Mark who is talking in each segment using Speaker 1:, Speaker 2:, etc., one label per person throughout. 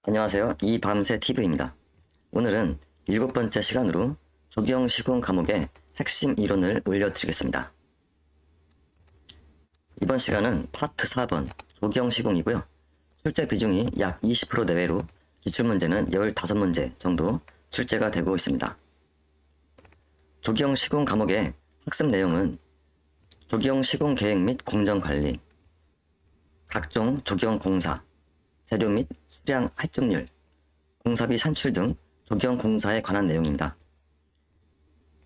Speaker 1: 안녕하세요. 이 밤새 TV입니다. 오늘은 7번째 시간으로 조경 시공 과목의 핵심 이론을 올려드리겠습니다. 이번 시간은 파트 4번 조경 시공이고요. 출제 비중이 약 20% 내외로 기출문제는 15문제 정도 출제가 되고 있습니다. 조경 시공 과목의 학습 내용은 조경 시공 계획 및 공정 관리, 각종 조경 공사, 재료 및 수량 할증률, 공사비 산출 등 조경 공사에 관한 내용입니다.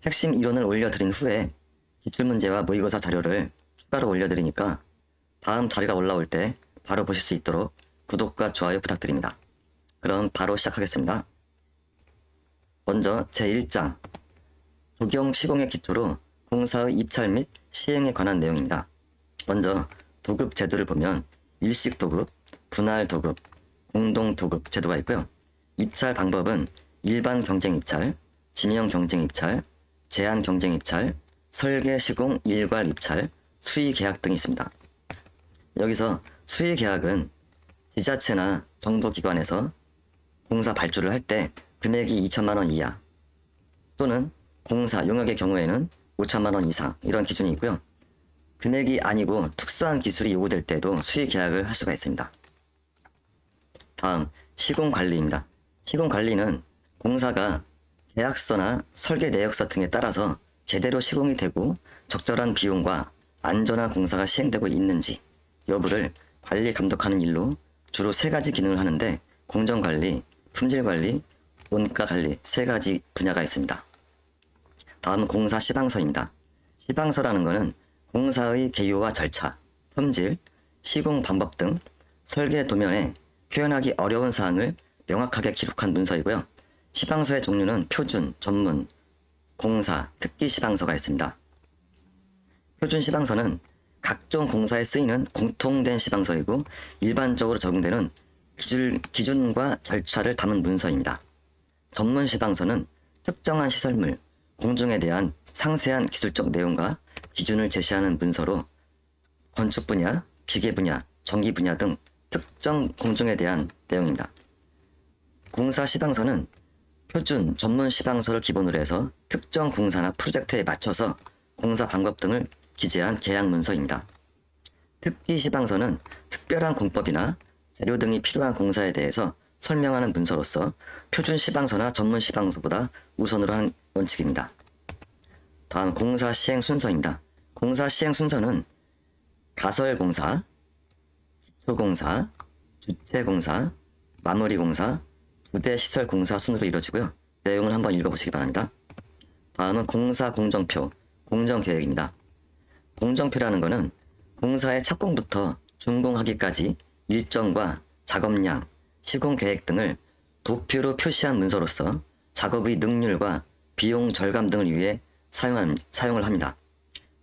Speaker 1: 핵심 이론을 올려드린 후에 기출문제와 모의고사 자료를 추가로 올려드리니까 다음 자료가 올라올 때 바로 보실 수 있도록 구독과 좋아요 부탁드립니다. 그럼 바로 시작하겠습니다. 먼저 제1장 조경 시공의 기초로 공사의 입찰 및 시행에 관한 내용입니다. 먼저 도급 제도를 보면 일식 도급, 분할 도급, 공동 도급 제도가 있고요. 입찰 방법은 일반 경쟁 입찰, 지명 경쟁 입찰, 제한 경쟁 입찰, 설계 시공 일괄 입찰, 수의 계약 등이 있습니다. 여기서 수의 계약은 지자체나 정부기관에서 공사 발주를 할 때 금액이 2천만 원 이하 또는 공사 용역의 경우에는 5천만 원 이상 이런 기준이 있고요. 금액이 아니고 특수한 기술이 요구될 때도 수의 계약을 할 수가 있습니다. 다음 시공관리입니다. 시공관리는 공사가 계약서나 설계 내역서 등에 따라서 제대로 시공이 되고 적절한 비용과 안전한 공사가 시행되고 있는지 여부를 관리 감독하는 일로 주로 3가지 기능을 하는데 공정관리, 품질관리, 원가관리 3가지 분야가 있습니다. 다음은 공사 시방서입니다. 시방서라는 것은 공사의 개요와 절차, 품질, 시공 방법 등 설계 도면에 표현하기 어려운 사항을 명확하게 기록한 문서이고요. 시방서의 종류는 표준, 전문, 공사, 특기 시방서가 있습니다. 표준 시방서는 각종 공사에 쓰이는 공통된 시방서이고 일반적으로 적용되는 기준과 절차를 담은 문서입니다. 전문 시방서는 특정한 시설물, 공정에 대한 상세한 기술적 내용과 기준을 제시하는 문서로 건축 분야, 기계 분야, 전기 분야 등 특정 공정에 대한 내용입니다. 공사 시방서는 표준, 전문 시방서를 기본으로 해서 특정 공사나 프로젝트에 맞춰서 공사 방법 등을 기재한 계약 문서입니다. 특기 시방서는 특별한 공법이나 재료 등이 필요한 공사에 대해서 설명하는 문서로서 표준 시방서나 전문 시방서보다 우선으로 하는 원칙입니다. 다음 공사 시행 순서입니다. 공사 시행 순서는 가설공사, 기초공사, 주체공사, 마무리공사, 부대시설공사 순으로 이루어지고요. 내용을 한번 읽어보시기 바랍니다. 다음은 공사 공정표, 공정계획입니다. 공정표라는 것은 공사의 착공부터 준공하기까지 일정과 작업량, 시공계획 등을 도표로 표시한 문서로서 작업의 능률과 비용 절감 등을 위해 사용을 합니다.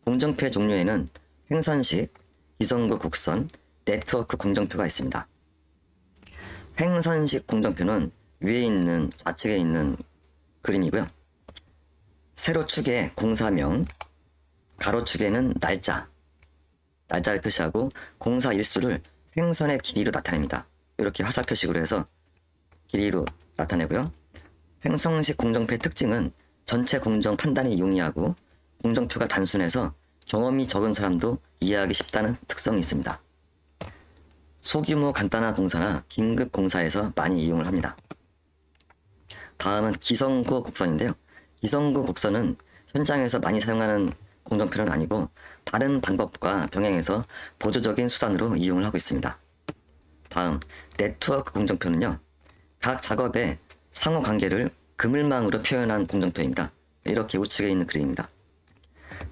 Speaker 1: 공정표의 종류에는 횡선식, 기성구 곡선, 네트워크 공정표가 있습니다. 횡선식 공정표는 위에 있는 좌측에 있는 그림이고요. 세로축에 공사명, 가로축에는 날짜를 표시하고 공사 일수를 횡선의 길이로 나타냅니다. 이렇게 화살 표식으로 해서 길이로 나타내고요. 횡선식 공정표의 특징은 전체 공정 판단이 용이하고 공정표가 단순해서 경험이 적은 사람도 이해하기 쉽다는 특성이 있습니다. 소규모 간단한 공사나 긴급 공사에서 많이 이용을 합니다. 다음은 기성구 곡선인데요. 기성구 곡선은 현장에서 많이 사용하는 공정표는 아니고 다른 방법과 병행해서 보조적인 수단으로 이용을 하고 있습니다. 다음 네트워크 공정표는요. 각 작업의 상호관계를 그물망으로 표현한 공정표입니다. 이렇게 우측에 있는 그림입니다.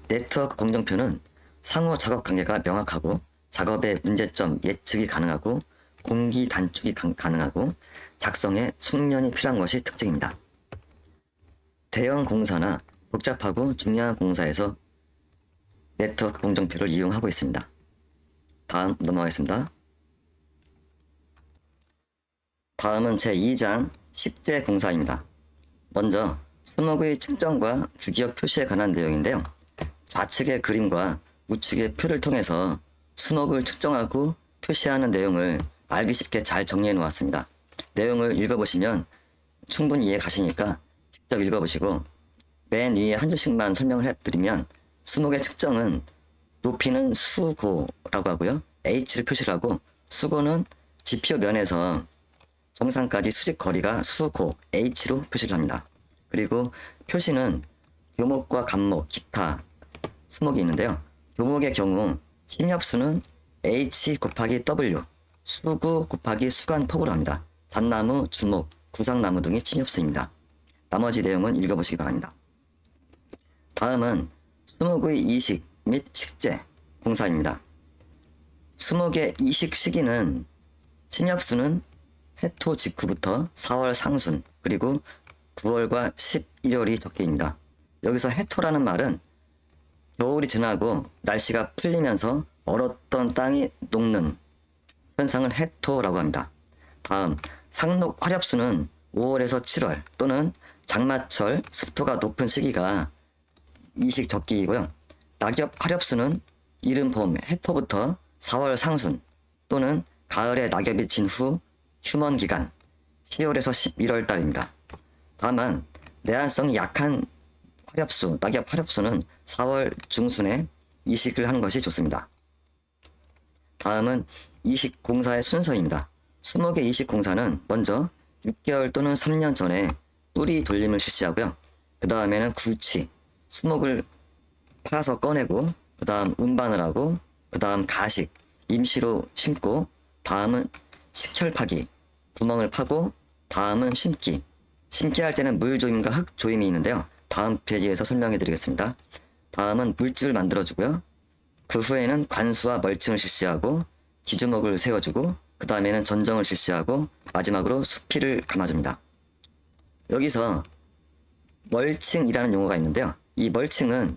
Speaker 1: 네트워크 공정표는 상호 작업 관계가 명확하고 작업의 문제점 예측이 가능하고 공기 단축이 가능하고 작성에 숙련이 필요한 것이 특징입니다. 대형 공사나 복잡하고 중요한 공사에서 네트워크 공정표를 이용하고 있습니다. 다음 넘어가겠습니다. 다음은 제2장 식재 공사입니다. 먼저 수목의 측정과 규기역 표시에 관한 내용인데요. 좌측의 그림과 우측의 표를 통해서 수목을 측정하고 표시하는 내용을 알기 쉽게 잘 정리해 놓았습니다. 내용을 읽어보시면 충분히 이해 가시니까 직접 읽어보시고 맨 위에 한 줄씩만 설명을 해드리면 수목의 특정은 높이는 수고라고 하고요. H를 표시를 하고 수고는 지표 면에서 정상까지 수직 거리가 수고 H로 표시를 합니다. 그리고 표시는 교목과 간목, 기타 수목이 있는데요. 교목의 경우 심엽수는 H 곱하기 W, 수구 곱하기 수간폭으로 합니다. 잣나무, 주목, 구상나무 등이 침엽수입니다. 나머지 내용은 읽어보시기 바랍니다. 다음은 수목의 이식 및 식재 공사입니다. 수목의 이식 시기는 침엽수는 해토 직후부터 4월 상순 그리고 9월과 11월이 적기입니다. 여기서 해토라는 말은 겨울이 지나고 날씨가 풀리면서 얼었던 땅이 녹는 현상을 해토라고 합니다. 다음 상록 화렵수는 5월에서 7월 또는 장마철 습도가 높은 시기가 이식 적기이고요. 낙엽 화렵수는 이른 봄 해토부터 4월 상순 또는 가을에 낙엽이 진 후 휴먼 기간 10월에서 11월 달입니다. 다만 내한성이 약한 화렵수, 낙엽 화렵수는 4월 중순에 이식을 하는 것이 좋습니다. 다음은 이식 공사의 순서입니다. 수목의 이식 공사는 먼저 6개월 또는 3년 전에 뿌리 돌림을 실시하고요. 그 다음에는 굴치, 수목을 파서 꺼내고 그 다음 운반을 하고 그 다음 가식, 임시로 심고 다음은 식혈파기, 구멍을 파고 다음은 심기. 심기 할 때는 물 조임과 흙 조임이 있는데요. 다음 페이지에서 설명해 드리겠습니다. 다음은 물집을 만들어 주고요. 그 후에는 관수와 멀칭을 실시하고 기주목을 세워주고 그 다음에는 전정을 실시하고 마지막으로 수피를 감아줍니다. 여기서 멀칭이라는 용어가 있는데요. 이 멀칭은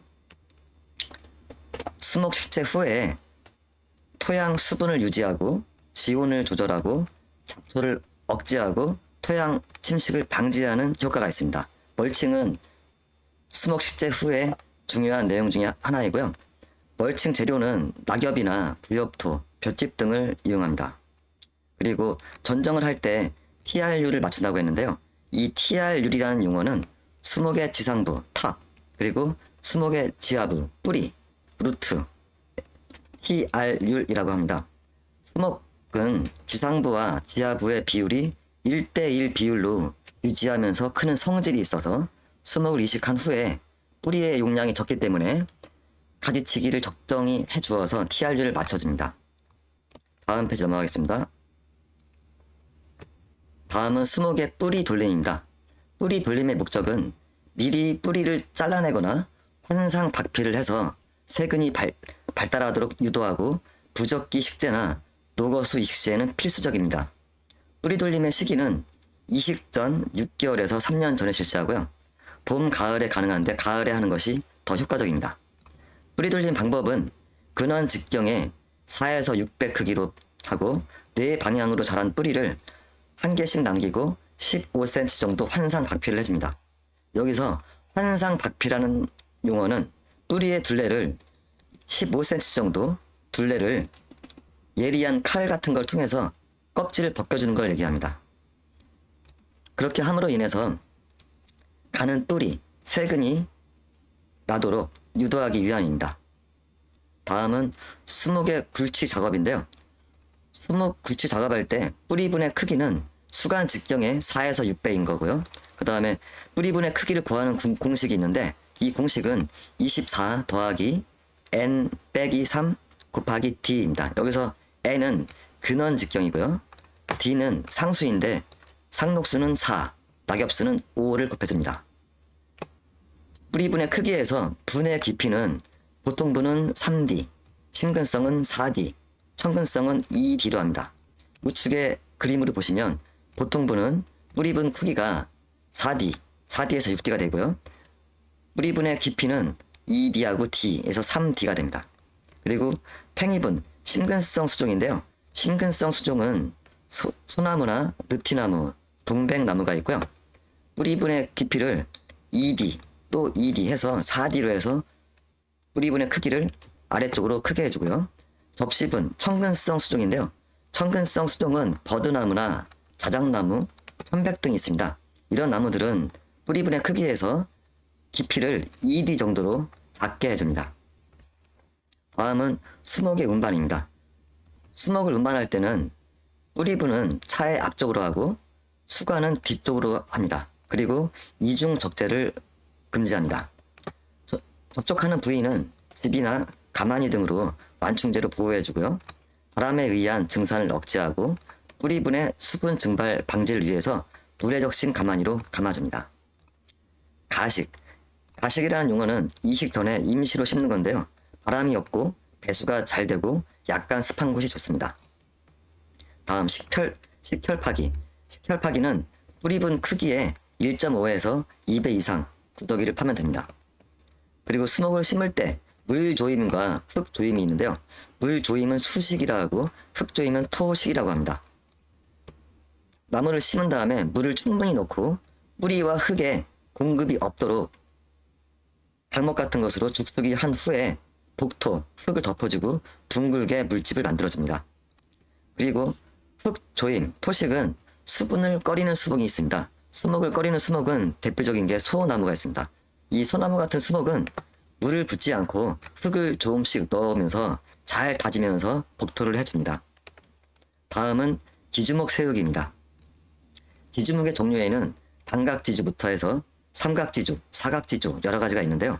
Speaker 1: 수목 식재 후에 토양 수분을 유지하고 지온을 조절하고 잡초를 억제하고 토양 침식을 방지하는 효과가 있습니다. 멀칭은 수목 식재 후에 중요한 내용 중에 하나이고요. 멀칭 재료는 낙엽이나 부엽토, 볏짚 등을 이용합니다. 그리고 전정을 할 때 TRU를 맞춘다고 했는데요. 이 TRU라는 용어는 수목의 지상부, 탑, 그리고 수목의 지하부, 뿌리, 루트, TRU이라고 합니다. 수목은 지상부와 지하부의 비율이 1대1 비율로 유지하면서 크는 성질이 있어서 수목을 이식한 후에 뿌리의 용량이 적기 때문에 가지치기를 적정히 해주어서 TRU를 맞춰줍니다. 다음 페이지 넘어가겠습니다. 다음은 수목의 뿌리 돌림입니다. 뿌리 돌림의 목적은 미리 뿌리를 잘라내거나 환상 박피를 해서 세근이 발달하도록 유도하고 부적기 식재나 녹어수 이식 시에는 필수적입니다. 뿌리 돌림의 시기는 이식 전 6개월에서 3년 전에 실시하고요. 봄, 가을에 가능한데 가을에 하는 것이 더 효과적입니다. 뿌리 돌림 방법은 근원 직경에 4에서 600 크기로 하고 네 방향으로 자란 뿌리를 한 개씩 남기고 15cm 정도 환상 박피를 해줍니다. 여기서 환상 박피라는 용어는 뿌리의 둘레를 15cm 정도 둘레를 예리한 칼 같은 걸 통해서 껍질을 벗겨주는 걸 얘기합니다. 그렇게 함으로 인해서 가는 뿌리, 세근이 나도록 유도하기 위함입니다. 다음은 수목의 굴치 작업인데요. 수목 굴치 작업할 때 뿌리분의 크기는 수간 직경의 4에서 6배인 거고요. 그 다음에 뿌리분의 크기를 구하는 공식이 있는데 이 공식은 24 더하기 n 빼기 3 곱하기 d입니다. 여기서 n은 근원 직경이고요. d는 상수인데 상록수는 4, 낙엽수는 5를 곱해줍니다. 뿌리분의 크기에서 분의 깊이는 보통분은 3d, 심근성은 4d, 청근성은 2d로 합니다. 우측에 그림으로 보시면 보통분은 뿌리분 크기가 4d, 4d에서 6d가 되고요. 뿌리분의 깊이는 2d하고 d에서 3d가 됩니다. 그리고 팽이분, 심근성 수종인데요. 심근성 수종은 소나무나 느티나무, 동백나무가 있고요. 뿌리분의 깊이를 2D 또 2D 해서 4D로 해서 뿌리분의 크기를 아래쪽으로 크게 해주고요. 접시분, 청근성 수종인데요. 청근성 수종은 버드나무나 자작나무, 편백 등이 있습니다. 이런 나무들은 뿌리분의 크기에서 깊이를 2D 정도로 작게 해줍니다. 다음은 수목의 운반입니다. 수목을 운반할 때는 뿌리분은 차의 앞쪽으로 하고 수관은 뒤쪽으로 합니다. 그리고 이중 적재를 금지합니다. 접촉하는 부위는 집이나 가마니 등으로 완충제로 보호해주고요. 바람에 의한 증산을 억제하고 뿌리분의 수분 증발 방지를 위해서 물에 적신 가마니로 감아줍니다. 가식. 가식이라는 용어는 이식 전에 임시로 심는 건데요. 바람이 없고 배수가 잘 되고 약간 습한 곳이 좋습니다. 다음 식혈파기. 식혈파기는 뿌리분 크기의 1.5에서 2배 이상 구더기를 파면 됩니다. 그리고 수목을 심을 때 물조임과 흙조임이 있는데요. 물조임은 수식이라 하고 흙조임은 토식이라고 합니다. 나무를 심은 다음에 물을 충분히 넣고 뿌리와 흙에 공급이 없도록 방목 같은 것으로 죽수기 한 후에 복토, 흙을 덮어주고 둥글게 물집을 만들어줍니다. 그리고 흙조임, 토식은 수분을 꺼리는 수목이 있습니다. 수목을 꺼리는 수목은 대표적인 게 소나무가 있습니다. 이 소나무 같은 수목은 물을 붓지 않고 흙을 조금씩 넣으면서 잘 다지면서 복토를 해줍니다. 다음은 기주목 세우기입니다. 기주목의 종류에는 단각지주부터 해서 삼각지주, 사각지주 여러 가지가 있는데요.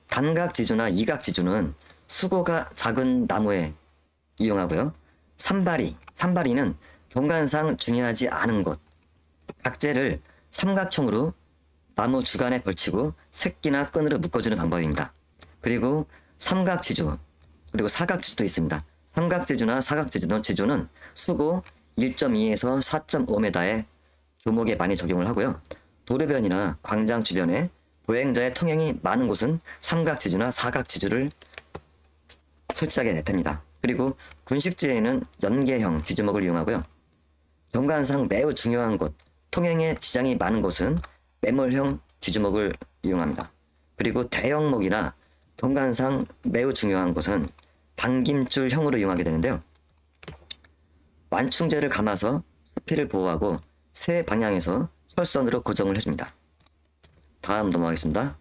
Speaker 1: 단각지주나 이각지주는 수고가 작은 나무에 이용하고요. 산발이는 경관상 중요하지 않은 곳, 각재를 삼각형으로 나무 주간에 걸치고 새끼나 끈으로 묶어주는 방법입니다. 그리고 삼각지주, 그리고 사각지주도 있습니다. 삼각지주나 사각지주는 수고 1.2에서 4.5m의 교목에 많이 적용을 하고요. 도로변이나 광장 주변에 보행자의 통행이 많은 곳은 삼각지주나 사각지주를 설치하게 됩니다. 그리고 군식지에는 연계형 지주목을 이용하고요. 경관상 매우 중요한 곳, 통행에 지장이 많은 곳은 매몰형 지주목을 이용합니다. 그리고 대형목이나 경관상 매우 중요한 곳은 당김줄형으로 이용하게 되는데요. 완충제를 감아서 수피를 보호하고 세 방향에서 철선으로 고정을 해줍니다. 다음 넘어가겠습니다.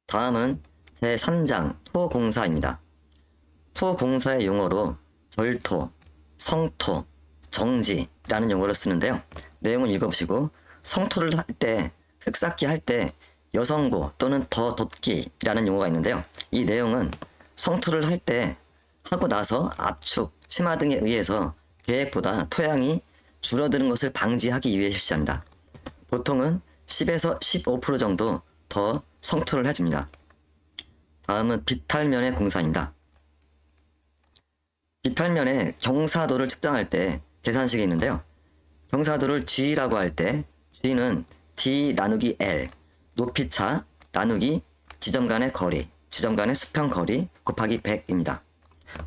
Speaker 1: 다음은 제3장 토공사입니다. 토공사의 용어로 절토, 성토, 정지라는 용어를 쓰는데요. 내용을 읽어보시고 성토를 할 때, 흙쌓기 할 때 여성고 또는 더 돋기라는 용어가 있는데요. 이 내용은 성토를 할 때 하고 나서 압축, 침하 등에 의해서 계획보다 토양이 줄어드는 것을 방지하기 위해 실시합니다. 보통은 10에서 15% 정도 더 성토를 해줍니다. 다음은 비탈면의 공사입니다. 비탈면의 경사도를 측정할 때 계산식이 있는데요. 경사도를 G라고 할 때 G는 D 나누기 L, 높이차 나누기 지점 간의 거리, 지점 간의 수평 거리 곱하기 100입니다.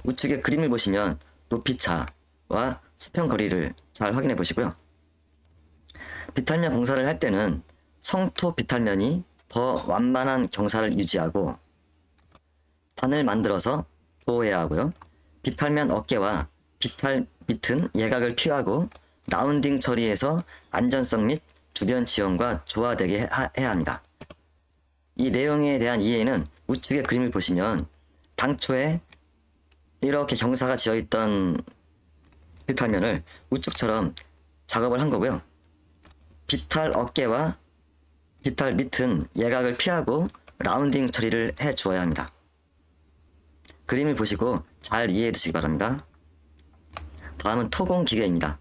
Speaker 1: 우측에 그림을 보시면 높이차와 수평 거리를 잘 확인해 보시고요. 비탈면 공사를 할 때는 성토 비탈면이 더 완만한 경사를 유지하고 단을 만들어서 보호해야 하고요. 비탈면 어깨와 비탈 밑은 예각을 피하고 라운딩 처리해서 안전성 및 주변 지형과 조화되게 해야 합니다. 이 내용에 대한 이해는 우측의 그림을 보시면 당초에 이렇게 경사가 지어있던 비탈면을 우측처럼 작업을 한 거고요. 비탈 어깨와 비탈 밑은 예각을 피하고 라운딩 처리를 해 주어야 합니다. 그림을 보시고 잘 이해해 두시기 바랍니다. 다음은 토공기계입니다.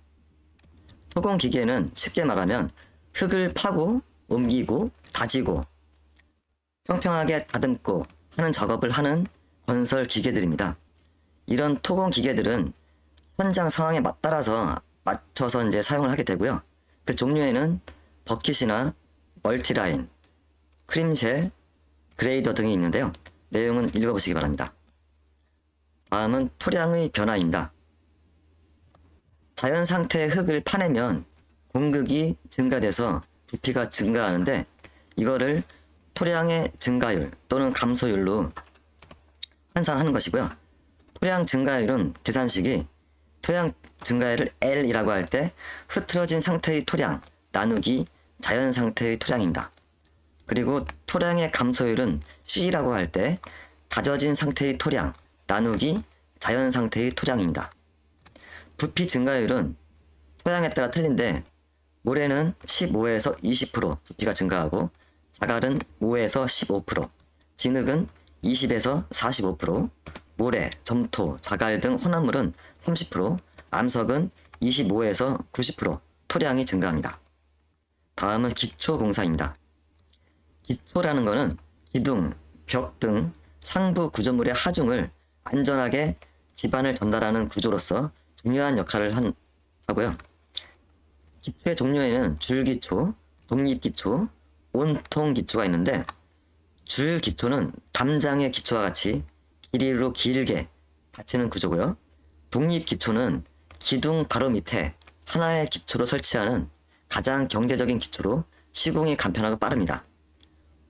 Speaker 1: 토공기계는 쉽게 말하면 흙을 파고 옮기고 다지고 평평하게 다듬고 하는 작업을 하는 건설 기계들입니다. 이런 토공기계들은 현장 상황에 맞춰서 이제 사용을 하게 되고요. 그 종류에는 버킷이나 멀티라인, 크림쉘, 그레이더 등이 있는데요. 내용은 읽어보시기 바랍니다. 다음은 토량의 변화입니다. 자연 상태의 흙을 파내면 공극이 증가돼서 부피가 증가하는데 이거를 토량의 증가율 또는 감소율로 환산하는 것이고요. 토량 증가율은 계산식이 토양 증가율을 L이라고 할 때 흐트러진 상태의 토량 나누기 자연 상태의 토량입니다. 그리고 토량의 감소율은 C라고 할 때 다져진 상태의 토량 나누기 자연 상태의 토량입니다. 부피 증가율은 토양에 따라 틀린데 모래는 15에서 20% 부피가 증가하고 자갈은 5에서 15%, 진흙은 20에서 45%, 모래, 점토, 자갈 등 혼합물은 30%, 암석은 25에서 90% 토량이 증가합니다. 다음은 기초공사입니다. 기초라는 것은 기둥, 벽 등 상부 구조물의 하중을 안전하게 지반을 전달하는 구조로서 중요한 역할을 하고요. 기초의 종류에는 줄기초, 독립기초, 온통기초가 있는데 줄기초는 담장의 기초와 같이 길이로 길게 받치는 구조고요. 독립기초는 기둥 바로 밑에 하나의 기초로 설치하는 가장 경제적인 기초로 시공이 간편하고 빠릅니다.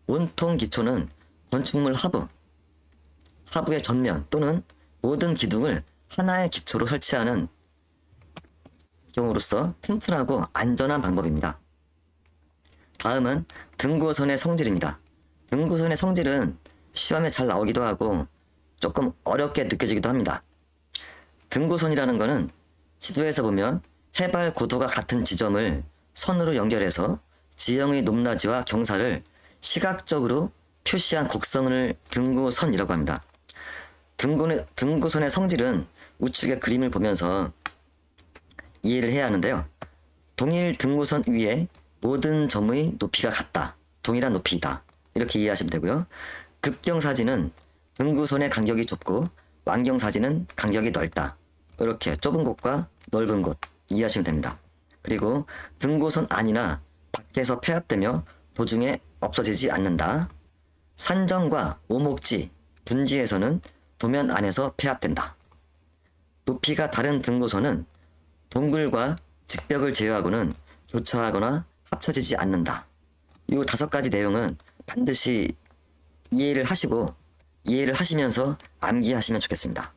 Speaker 1: 온통기초는 건축물 하부의 전면 또는 모든 기둥을 하나의 기초로 설치하는 경우로서 튼튼하고 안전한 방법입니다. 다음은 등고선의 성질입니다. 등고선의 성질은 시험에 잘 나오기도 하고 조금 어렵게 느껴지기도 합니다. 등고선이라는 것은 지도에서 보면 해발 고도가 같은 지점을 선으로 연결해서 지형의 높낮이와 경사를 시각적으로 표시한 곡선을 등고선이라고 합니다. 등고선의 성질은 우측의 그림을 보면서 이해를 해야 하는데요. 동일 등고선 위에 모든 점의 높이가 같다. 동일한 높이이다. 이렇게 이해하시면 되고요. 급경사지는 등고선의 간격이 좁고 완경사지는 간격이 넓다. 이렇게 좁은 곳과 넓은 곳 이해하시면 됩니다. 그리고 등고선 안이나 밖에서 폐합되며 도중에 없어지지 않는다. 산정과 오목지, 분지에서는 도면 안에서 폐합된다. 높이가 다른 등고선은 동굴과 직벽을 제외하고는 교차하거나 합쳐지지 않는다. 이 5가지 내용은 반드시 이해를 하시면서 암기하시면 좋겠습니다.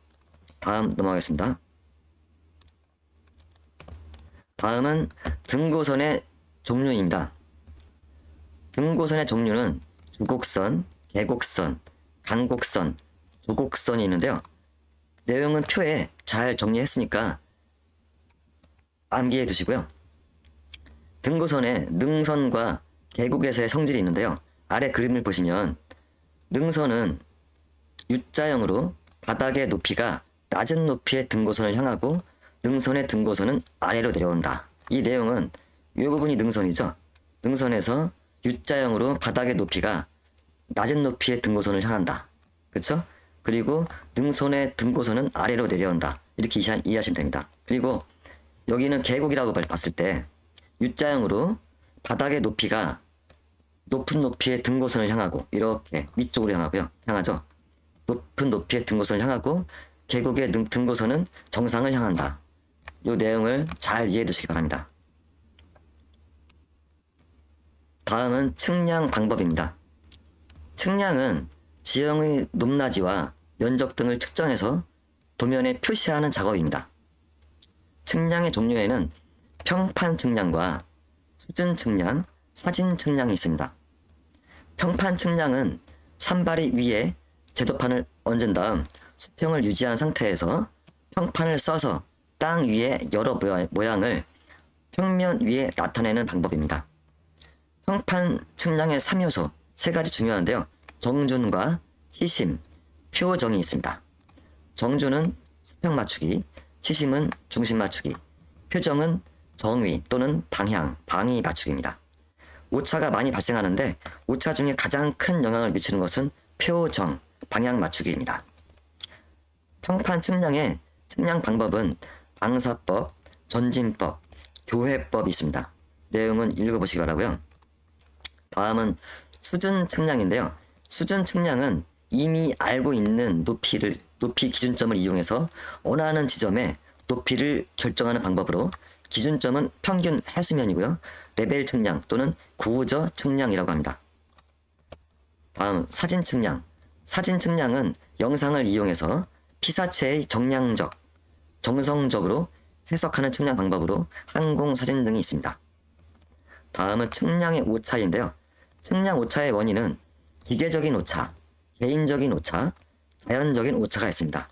Speaker 1: 다음 넘어가겠습니다. 다음은 등고선의 종류입니다. 등고선의 종류는 주곡선, 계곡선, 강곡선, 조곡선이 있는데요. 내용은 표에 잘 정리했으니까 암기해 두시고요. 등고선에 능선과 계곡에서의 성질이 있는데요. 아래 그림을 보시면 능선은 U자형으로 바닥의 높이가 낮은 높이의 등고선을 향하고 능선의 등고선은 아래로 내려온다. 이 내용은 이 부분이 능선이죠. 능선에서 U자형으로 바닥의 높이가 낮은 높이의 등고선을 향한다. 그렇죠? 그리고 능선의 등고선은 아래로 내려온다. 이렇게 이해하시면 됩니다. 그리고 여기는 계곡이라고 봤을 때 U자형으로 바닥의 높이가 높은 높이의 등고선을 향하고 이렇게 위쪽으로 향하죠. 높은 높이의 등고선을 향하고 계곡의 등고선은 정상을 향한다. 이 내용을 잘 이해해 두시기 바랍니다. 다음은 측량 방법입니다. 측량은 지형의 높낮이와 면적 등을 측정해서 도면에 표시하는 작업입니다. 측량의 종류에는 평판 측량과 수준 측량, 사진 측량이 있습니다. 평판 측량은 산발이 위에 제도판을 얹은 다음 수평을 유지한 상태에서 평판을 써서 땅 위에 여러 모양을 평면 위에 나타내는 방법입니다. 평판 측량의 3요소 3가지 중요한데요. 정준과 시심, 표정이 있습니다. 정준은 수평 맞추기, 시심은 중심 맞추기, 표정은 정위 또는 방위 맞추기입니다. 오차가 많이 발생하는데 오차 중에 가장 큰 영향을 미치는 것은 표정, 방향 맞추기입니다. 평판 측량의 측량 방법은 방사법, 전진법, 교회법이 있습니다. 내용은 읽어보시기 바라고요. 다음은 수준 측량인데요. 수준 측량은 이미 알고 있는 높이 기준점을 이용해서 원하는 지점에 높이를 결정하는 방법으로 기준점은 평균 해수면이고요. 레벨 측량 또는 구조 측량이라고 합니다. 다음 사진 측량. 사진 측량은 영상을 이용해서 피사체의 정성적으로 해석하는 측량 방법으로 항공 사진 등이 있습니다. 다음은 측량의 오차인데요. 측량 오차의 원인은 기계적인 오차, 개인적인 오차, 자연적인 오차가 있습니다.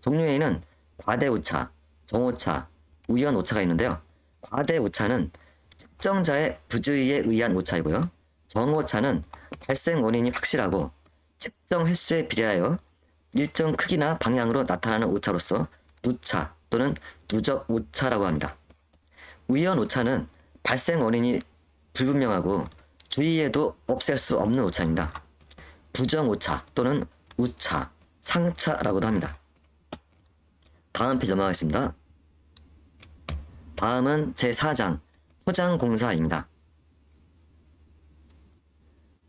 Speaker 1: 종류에는 과대 오차, 정오차, 우연 오차가 있는데요. 과대 오차는 측정자의 부주의에 의한 오차이고요. 정오차는 발생 원인이 확실하고 측정 횟수에 비례하여 일정 크기나 방향으로 나타나는 오차로서 누차 또는 누적 오차라고 합니다. 우연 오차는 발생 원인이 불분명하고 주의해도 없앨 수 없는 오차입니다. 부정 오차 또는 우차, 상차라고도 합니다. 다음 페이지 넘어가겠습니다. 다음은 제4장 포장공사입니다.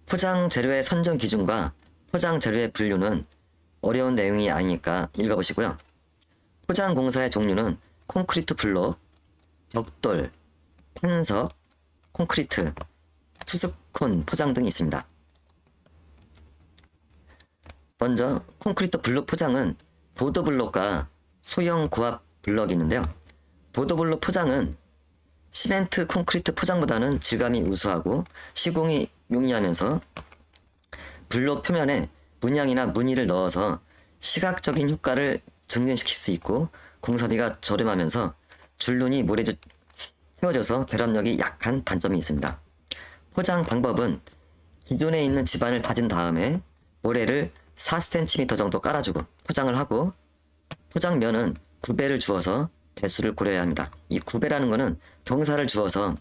Speaker 1: 포장 재료의 선정 기준과 포장 재료의 분류는 어려운 내용이 아니니까 읽어보시고요. 포장공사의 종류는 콘크리트 블록, 벽돌, 판석, 콘크리트, 투스콘 포장 등이 있습니다. 먼저 콘크리트 블록 포장은 보드블록과 소형 고압 블럭이 있는데요. 보드블록 포장은 시멘트 콘크리트 포장보다는 질감이 우수하고 시공이 용이하면서 블록 표면에 문양이나 무늬를 넣어서 시각적인 효과를 증진시킬 수 있고 공사비가 저렴하면서 줄눈이 세워져서 결합력이 약한 단점이 있습니다. 포장 방법은 기존에 있는 지반을 다진 다음에 모래를 4cm 정도 깔아주고 포장을 하고 포장면은 구배를 주어서 배수를 고려해야 합니다. 이 구배라는 것은 경사를 주어서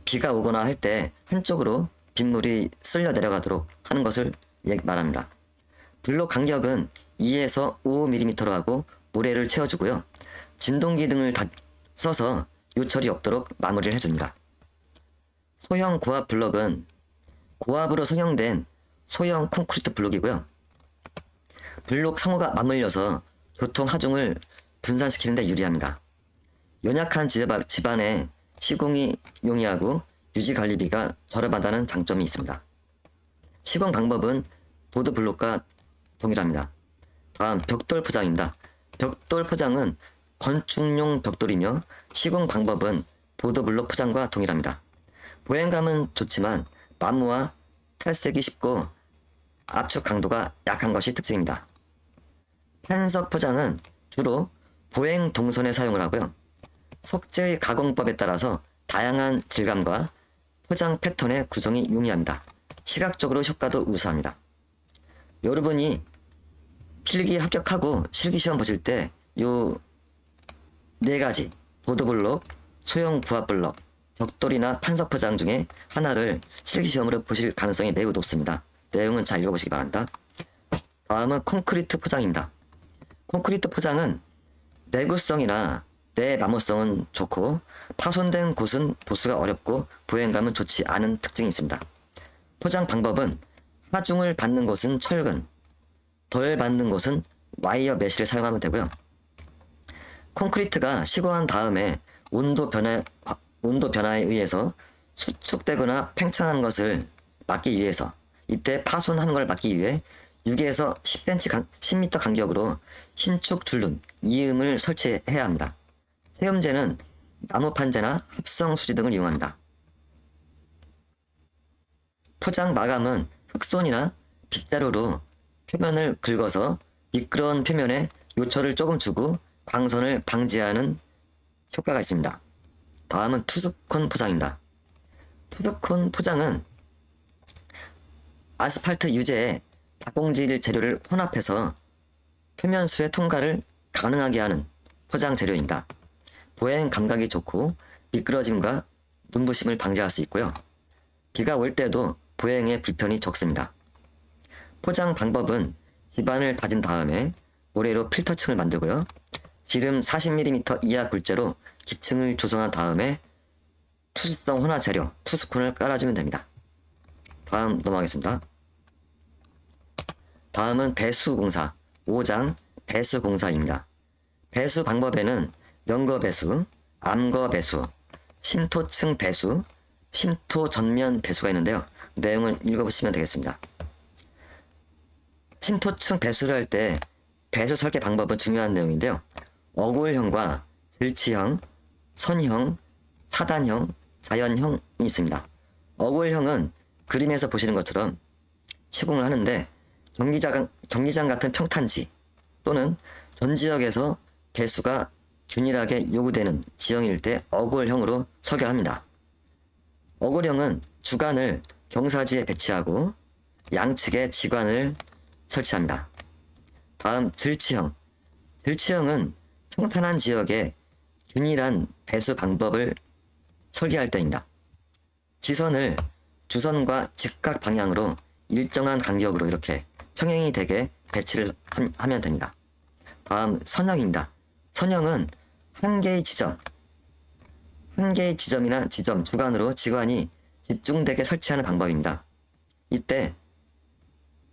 Speaker 1: 비가 오거나 할 때 한쪽으로 빗물이 쓸려 내려가도록 하는 것을 말합니다. 블록 간격은 2에서 5mm로 하고 모래를 채워주고요. 진동기 등을 써서 요철이 없도록 마무리를 해줍니다. 소형 고압 블럭은 고압으로 성형된 소형 콘크리트 블록이고요. 블록 상호가 맞물려서 교통 하중을 분산시키는 데 유리합니다. 연약한 집안에 시공이 용이하고 유지 관리비가 저렴하다는 장점이 있습니다. 시공 방법은 보드 블록과 동일합니다. 다음 벽돌 포장입니다. 벽돌 포장은 건축용 벽돌이며 시공 방법은 보드 블록 포장과 동일합니다. 보행감은 좋지만 마모와 탈색이 쉽고 압축 강도가 약한 것이 특징입니다. 판석 포장은 주로 보행 동선에 사용을 하고요. 석재의 가공법에 따라서 다양한 질감과 포장 패턴의 구성이 용이합니다. 시각적으로 효과도 우수합니다. 여러분이 필기 합격하고 실기시험 보실 때 요 4가지 보드블록, 소형 부합블록, 벽돌이나 판석 포장 중에 하나를 실기시험으로 보실 가능성이 매우 높습니다. 내용은 잘 읽어보시기 바랍니다. 다음은 콘크리트 포장입니다. 콘크리트 포장은 내구성이나 내마모성은 좋고 파손된 곳은 보수가 어렵고 보행감은 좋지 않은 특징이 있습니다. 포장 방법은 하중을 받는 곳은 철근, 덜 받는 곳은 와이어 메쉬를 사용하면 되고요. 콘크리트가 시공한 다음에 온도 변화에 의해서 수축되거나 팽창하는 것을 막기 위해서 이때 파손하는 걸 막기 위해 6에서 10m 간격으로 신축 줄눈, 이음을 설치해야 합니다. 세움제는 나무 판재나 합성 수지 등을 이용합니다. 포장 마감은 흑손이나 빗자루로 표면을 긁어서 미끄러운 표면에 요철을 조금 주고 광선을 방지하는 효과가 있습니다. 다음은 투스콘 포장입니다. 투스콘 포장은 아스팔트 유제에 닭공질 재료를 혼합해서 표면수의 통과를 가능하게 하는 포장 재료입니다. 보행 감각이 좋고 미끄러짐과 눈부심을 방지할 수 있고요. 비가 올 때도 보행에 불편이 적습니다. 포장 방법은 지반을 다진 다음에 모래로 필터층을 만들고요. 지름 40mm 이하 굴재로 기층을 조성한 다음에 투수성 혼화 재료, 투스콘을 깔아주면 됩니다. 다음 넘어가겠습니다. 다음은 배수공사, 5장 배수공사입니다. 배수 방법에는 면거 배수, 암거 배수, 침토층 배수, 침토 전면 배수가 있는데요. 내용을 읽어보시면 되겠습니다. 침토층 배수를 할 때 배수 설계 방법은 중요한 내용인데요. 어골형과 들치형, 선형, 차단형, 자연형이 있습니다. 어골형은 그림에서 보시는 것처럼 시공을 하는데 경기장 같은 평탄지 또는 전 지역에서 배수가 균일하게 요구되는 지형일 때 어골형으로 설계합니다. 어골형은 주관을 경사지에 배치하고 양측에 지관을 설치합니다. 다음 들치형. 들치형은 평탄한 지역에 균일한 배수 방법을 설계할 때입니다. 지선을 주선과 직각 방향으로 일정한 간격으로 이렇게 평행이 되게 배치를 하면 됩니다. 다음 선형입니다. 선형은 한 개의 지점이나 지점 주관으로 지관이 집중되게 설치하는 방법입니다. 이때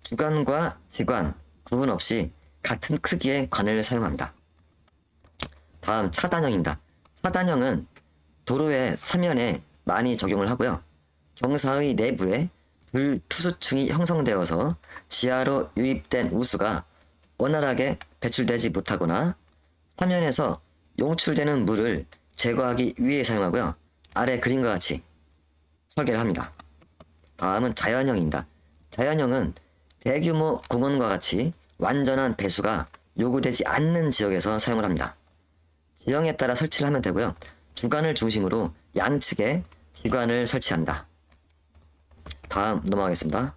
Speaker 1: 주관과 지관 구분 없이 같은 크기의 관을 사용합니다. 다음 차단형입니다. 차단형은 도로의 사면에 많이 적용을 하고요. 경사의 내부에 불투수층이 형성되어서 지하로 유입된 우수가 원활하게 배출되지 못하거나 사면에서 용출되는 물을 제거하기 위해 사용하고요. 아래 그림과 같이 설계를 합니다. 다음은 자연형입니다. 자연형은 대규모 공원과 같이 완전한 배수가 요구되지 않는 지역에서 사용을 합니다. 지형에 따라 설치를 하면 되고요. 주관을 중심으로 양측에 지관을 설치한다. 다음 넘어가겠습니다.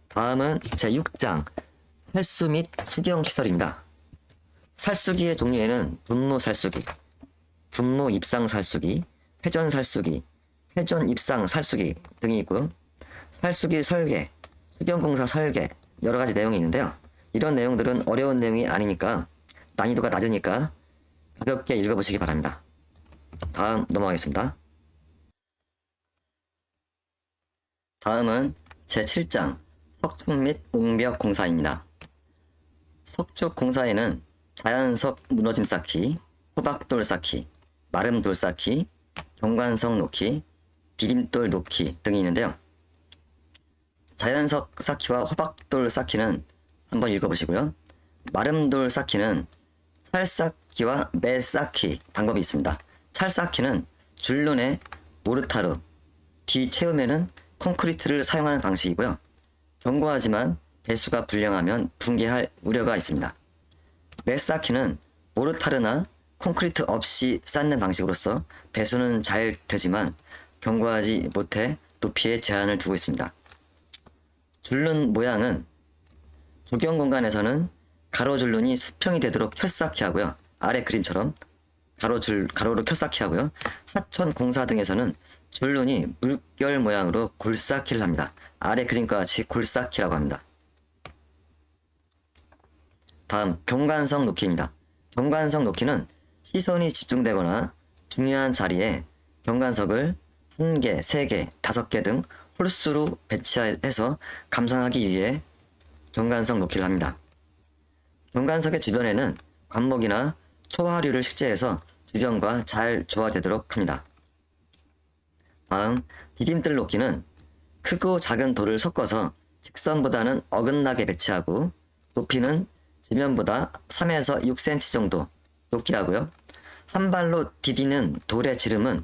Speaker 1: 다음은 제6장 살수 및 수경 시설입니다. 살수기의 종류에는 분무 살수기, 분무 입상 살수기, 회전 살수기, 회전 입상 살수기 등이 있고요. 살수기 설계, 수경공사 설계 여러 가지 내용이 있는데요. 이런 내용들은 어려운 내용이 아니니까 난이도가 낮으니까 가볍게 읽어보시기 바랍니다. 다음 넘어가겠습니다. 다음은 제7장 석축 및 옹벽 공사입니다. 석축 공사에는 자연석 무너짐 쌓기, 호박돌 쌓기, 마름돌 쌓기, 경관석 놓기, 디딤돌 놓기 등이 있는데요. 자연석 쌓기와 호박돌 쌓기는 한번 읽어보시고요. 마름돌 쌓기는 찰쌓기와 매쌓기 방법이 있습니다. 찰쌓기는 줄눈에 모르타르, 뒤 채움에는 콘크리트를 사용하는 방식이고요. 견고하지만 배수가 불량하면 붕괴할 우려가 있습니다. 매쌓기는 모르타르나 콘크리트 없이 쌓는 방식으로서 배수는 잘 되지만 견고하지 못해 높이에 제한을 두고 있습니다. 줄눈 모양은 조경 공간에서는 가로줄눈이 수평이 되도록 켜쌓기 하고요. 아래 그림처럼 가로로 켜쌓기 하고요. 하천 공사 등에서는 줄눈이 물결 모양으로 골쌓기를 합니다. 아래 그림과 같이 골쌓기라고 합니다. 다음 경관석 놓기입니다. 경관석 놓기는 시선이 집중되거나 중요한 자리에 경관석을 1개, 3개, 5개 등 홀수로 배치해서 감상하기 위해 경관석 놓기를 합니다. 경관석의 주변에는 관목이나 초화류를 식재해서 주변과 잘 조화되도록 합니다. 다음 디딤돌 놓기는 크고 작은 돌을 섞어서 직선보다는 어긋나게 배치하고 높이는 지면보다 3에서 6cm 정도 높게 하고요. 한 발로 디디는 돌의 지름은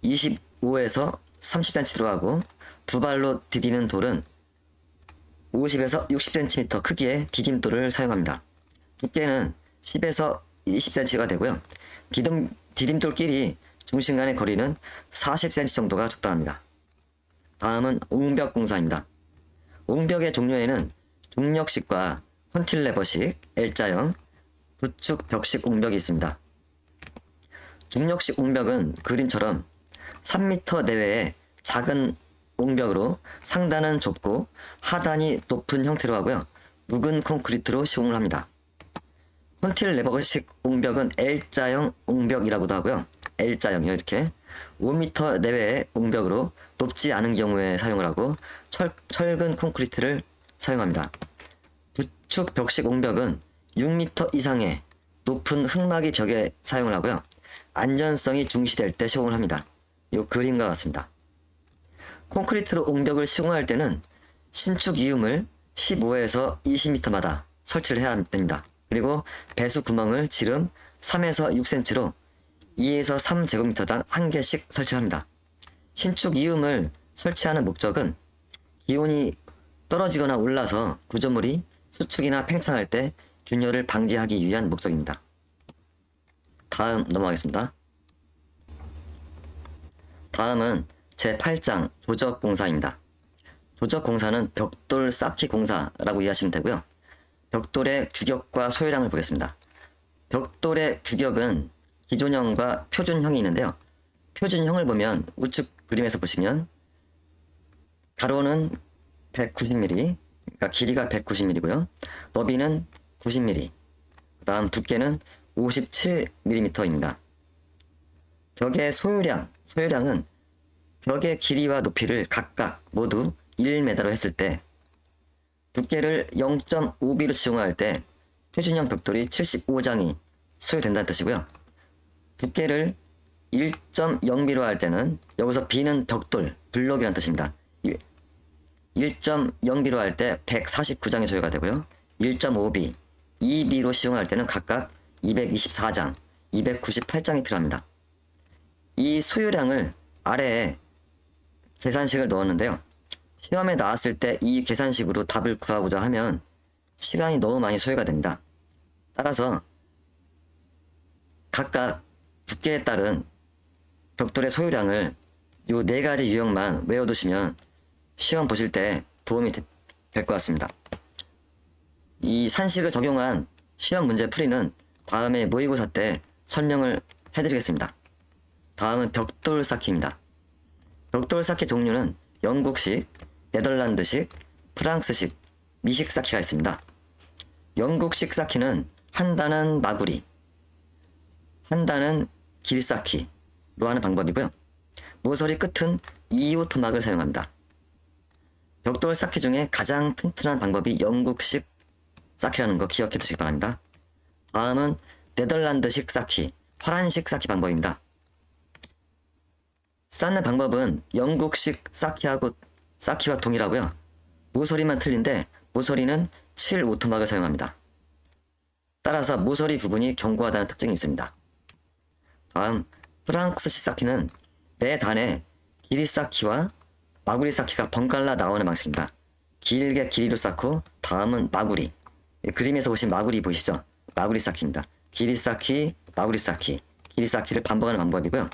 Speaker 1: 25에서 30cm로 하고 두 발로 디디는 돌은 50에서 60cm 크기의 디딤돌을 사용합니다. 두께는 10에서 20cm가 되고요. 디딤돌끼리 중심 간의 거리는 40cm 정도가 적당합니다. 다음은 옹벽 공사입니다. 옹벽의 종류에는 중력식과 컨틸레버식, L자형, 부축 벽식 옹벽이 있습니다. 중력식 옹벽은 그림처럼 3m 내외의 작은 옹벽으로 상단은 좁고 하단이 높은 형태로 하고요. 묵은 콘크리트로 시공을 합니다. 컨틸레버식 옹벽은 L자형 옹벽이라고도 하고요. L자형이요. 이렇게 5m 내외의 옹벽으로 높지 않은 경우에 사용을 하고 철근 콘크리트를 사용합니다. 부축 벽식 옹벽은 6m 이상의 높은 흙막이 벽에 사용을 하고요. 안전성이 중시될 때 시공을 합니다. 이 그림과 같습니다. 콘크리트로 옹벽을 시공할 때는 신축 이음을 15에서 20m마다 설치를 해야 됩니다. 그리고 배수 구멍을 지름 3에서 6cm로 2에서 3제곱미터당 1개씩 설치합니다. 신축 이음을 설치하는 목적은 기온이 떨어지거나 올라서 구조물이 수축이나 팽창할 때 균열을 방지하기 위한 목적입니다. 다음 넘어가겠습니다. 다음은 제8장 조적공사입니다. 조적공사는 벽돌 쌓기 공사라고 이해하시면 되고요. 벽돌의 규격과 소요량을 보겠습니다. 벽돌의 규격은 기존형과 표준형이 있는데요. 표준형을 보면 우측 그림에서 보시면 가로는 190mm, 그러니까 길이가 190mm고요. 너비는 90mm, 그 다음 두께는 57mm입니다. 벽의 소요량은 벽의 길이와 높이를 각각 모두 1m로 했을 때 두께를 0.5b로 시공할 때 표준형 벽돌이 75장이 소요된다는 뜻이고요. 두께를 1.0b로 할 때는 여기서 b는 벽돌, 블록이라는 뜻입니다. 1.0b로 할 때 149장이 소요가 되고요. 1.5b, 2b로 시공할 때는 각각 224장, 298장이 필요합니다. 이 소요량을 아래에 계산식을 넣었는데요. 시험에 나왔을 때 이 계산식으로 답을 구하고자 하면 시간이 너무 많이 소요가 됩니다. 따라서 각각 두께에 따른 벽돌의 소요량을 이 4가지 유형만 외워두시면 시험 보실 때 도움이 될 것 같습니다. 이 산식을 적용한 시험 문제 풀이는 다음에 모의고사 때 설명을 해드리겠습니다. 다음은 벽돌 쌓기입니다. 벽돌 쌓기 종류는 영국식, 네덜란드식, 프랑스식, 미식 쌓기가 있습니다. 영국식 쌓기는 한 단은 마구리, 한 단은 길 쌓기로 하는 방법이고요. 모서리 끝은 2호 토막을 사용합니다. 벽돌 쌓기 중에 가장 튼튼한 방법이 영국식 쌓기라는 거 기억해 두시기 바랍니다. 다음은 네덜란드식 쌓기, 화란식 쌓기 방법입니다. 쌓는 방법은 영국식 쌓기와 동일하고요. 모서리만 틀린데 모서리는 7오토막을 사용합니다. 따라서 모서리 부분이 견고하다는 특징이 있습니다. 다음 프랑스식 쌓기는 매 단에 길이 쌓기와 마구리 쌓기가 번갈아 나오는 방식입니다. 길게 길이로 쌓고 다음은 마구리. 그림에서 보신 마구리 보이시죠? 마구리 쌓기입니다. 길이 쌓기, 마구리 쌓기, 길이 쌓기를 반복하는 방법이고요.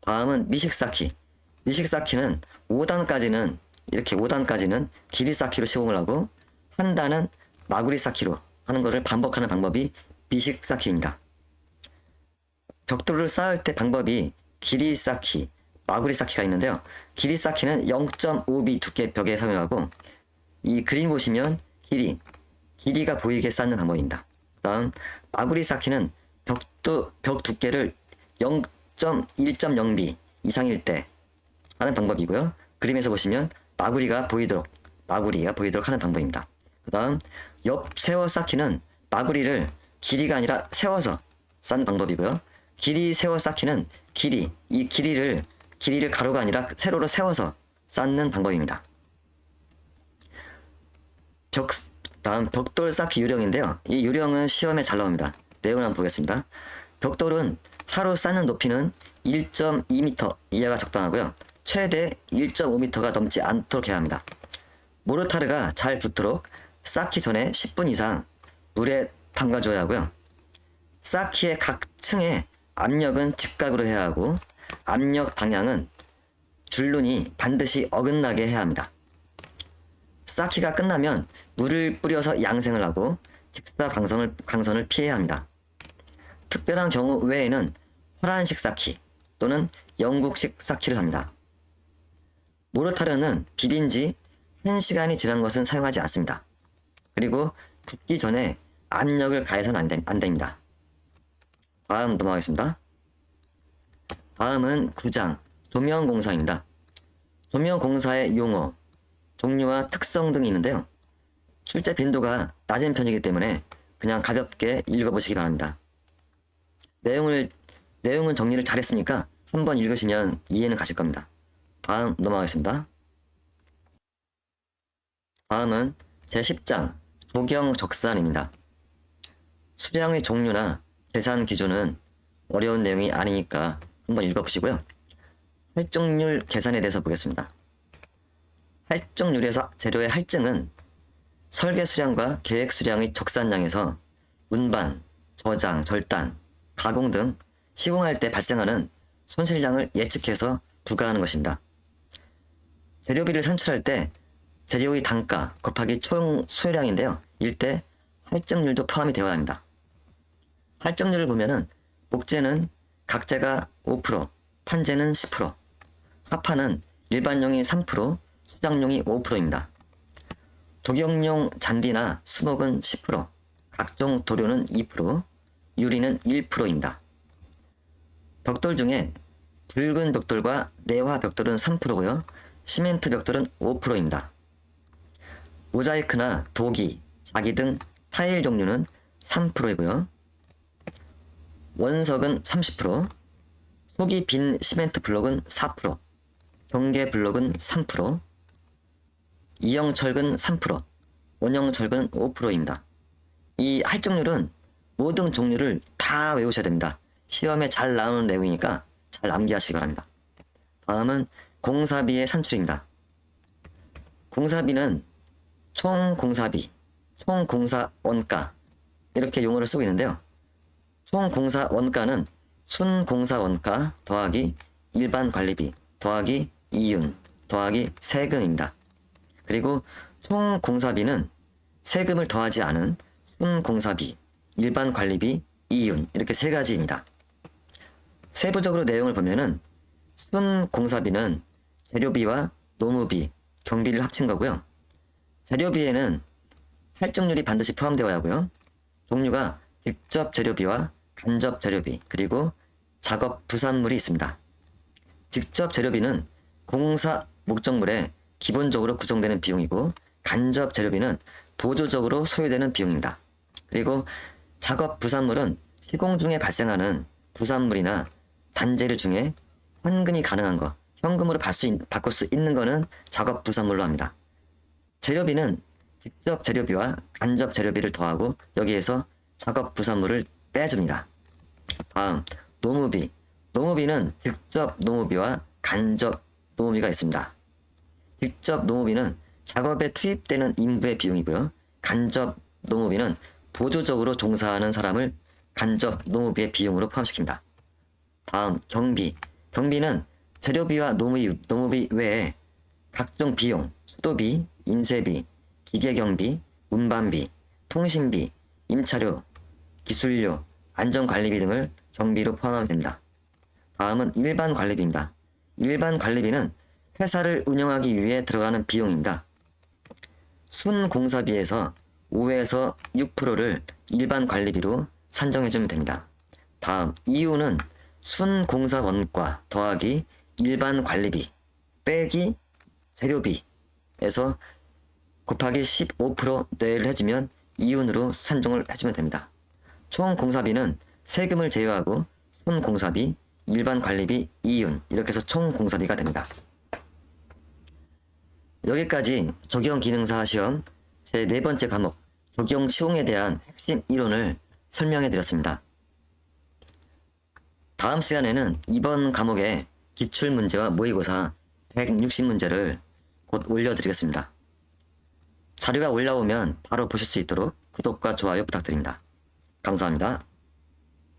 Speaker 1: 다음은 미식 쌓기. 미식 쌓기는 5단까지는 이렇게 5단까지는 길이 쌓기로 시공을 하고 한 단은 마구리 쌓기로 하는 것을 반복하는 방법이 미식 쌓기입니다. 벽돌을 쌓을 때 방법이 길이 쌓기, 마구리 쌓기가 있는데요. 길이 쌓기는 0.5b 두께 벽에 사용하고 이 그림 보시면 길이가 보이게 쌓는 방법입니다. 다음 마구리 쌓기는 벽 두께를 0.1.0b 이상일 때 하는 방법이고요. 그림에서 보시면 마구리가 보이도록 하는 방법입니다. 그 다음 옆 세워 쌓기는 마구리를 길이가 아니라 세워서 쌓는 방법이고요. 길이 세워 쌓기는 이 길이를 가로가 아니라 세로로 세워서 쌓는 방법입니다. 다음 벽돌 쌓기 요령인데요. 이 요령은 시험에 잘 나옵니다. 내용을 한번 보겠습니다. 벽돌은 하루 쌓는 높이는 1.2m 이하가 적당하고요. 최대 1.5m가 넘지 않도록 해야 합니다. 모르타르가 잘 붙도록 쌓기 전에 10분 이상 물에 담가줘야 하고요. 쌓기의 각 층의 압력은 직각으로 해야 하고 압력 방향은 줄눈이 반드시 어긋나게 해야 합니다. 쌓기가 끝나면 물을 뿌려서 양생을 하고 직사광선을 피해야 합니다. 특별한 경우 외에는 화란식 쌓기 또는 영국식 쌓기를 합니다. 모르타르는 비빈 지 1시간이 지난 것은 사용하지 않습니다. 그리고 붓기 전에 압력을 가해서는 안 됩니다. 다음 넘어가겠습니다. 다음은 9장 조명공사입니다. 조명공사의 용어, 종류와 특성 등이 있는데요. 출제 빈도가 낮은 편이기 때문에 그냥 가볍게 읽어보시기 바랍니다. 내용은 정리를 잘했으니까 한번 읽으시면 이해는 가실 겁니다. 다음 넘어가겠습니다. 다음은 제10장 조경적산입니다. 수량의 종류나 계산 기준은 어려운 내용이 아니니까 한번 읽어보시고요. 할증률 계산에 대해서 보겠습니다. 할증률에서 재료의 할증은 설계 수량과 계획 수량의 적산량에서 운반, 저장, 절단, 가공 등 시공할 때 발생하는 손실량을 예측해서 부과하는 것입니다. 재료비를 산출할 때 재료의 단가 곱하기 총 수요량인데요. 이때 할증률도 포함이 되어야 합니다. 할증률을 보면은 목재는 각재가 5%, 판재는 10%, 합판은 일반용이 3%, 수장용이 5%입니다. 조경용 잔디나 수목은 10%, 각종 도료는 2%, 유리는 1%입니다. 벽돌 중에 붉은 벽돌과 내화 벽돌은 3%고요. 시멘트 벽돌은 5%입니다. 모자이크나 도기, 자기 등 타일 종류는 3%이고요. 원석은 30%, 속이 빈 시멘트 블록은 4%, 경계 블록은 3%, 이형철근 3%, 원형철근 5%입니다. 이 할증률은 모든 종류를 다 외우셔야 됩니다. 시험에 잘 나오는 내용이니까 잘 암기하시기 바랍니다. 다음은 공사비의 산출입니다. 공사비는 총 공사비, 총 공사 원가 이렇게 용어를 쓰고 있는데요. 총 공사 원가는 순 공사 원가 더하기 일반 관리비 더하기 이윤 더하기 세금입니다. 그리고 총 공사비는 세금을 더하지 않은 순 공사비, 일반 관리비, 이윤 이렇게 세 가지입니다. 세부적으로 내용을 보면은 순 공사비는 재료비와 노무비, 경비를 합친 거고요. 재료비에는 할증률이 반드시 포함되어야 하고요. 종류가 직접 재료비와 간접 재료비 그리고 작업 부산물이 있습니다. 직접 재료비는 공사 목적물에 기본적으로 구성되는 비용이고 간접 재료비는 보조적으로 소요되는 비용입니다. 그리고 작업 부산물은 시공 중에 발생하는 부산물이나 잔재료 중에 환근이 가능한 거, 현금으로 바꿀 수 있는 거는 작업 부산물로 합니다. 재료비는 직접 재료비와 간접 재료비를 더하고 여기에서 작업 부산물을 빼줍니다. 다음 노무비. 노무비는 직접 노무비와 간접 노무비가 있습니다. 직접 노무비는 작업에 투입되는 인부의 비용이고요. 간접 노무비는 보조적으로 종사하는 사람을 간접 노무비의 비용으로 포함시킵니다. 다음 경비. 경비는 재료비와 노무비 외에 각종 비용, 수도비, 인쇄비, 기계경비, 운반비, 통신비, 임차료, 기술료, 안전관리비 등을 경비로 포함하면 됩니다. 다음은 일반 관리비입니다. 일반 관리비는 회사를 운영하기 위해 들어가는 비용입니다. 순공사비에서 5에서 6%를 일반 관리비로 산정해주면 됩니다. 다음 이유는 순공사 원가 더하기 일반 관리비 빼기 재료비에서 곱하기 15% 뇌를 해주면 이윤으로 산정을 해주면 됩니다. 총 공사비는 세금을 제외하고 순공사비, 일반 관리비, 이윤 이렇게 해서 총 공사비가 됩니다. 여기까지 조경기능사 시험 제 4번째 과목 조경 시공에 대한 핵심 이론을 설명해 드렸습니다. 다음 시간에는 이번 과목의 기출문제와 모의고사 160문제를 곧 올려드리겠습니다. 자료가 올라오면 바로 보실 수 있도록 구독과 좋아요 부탁드립니다. 감사합니다.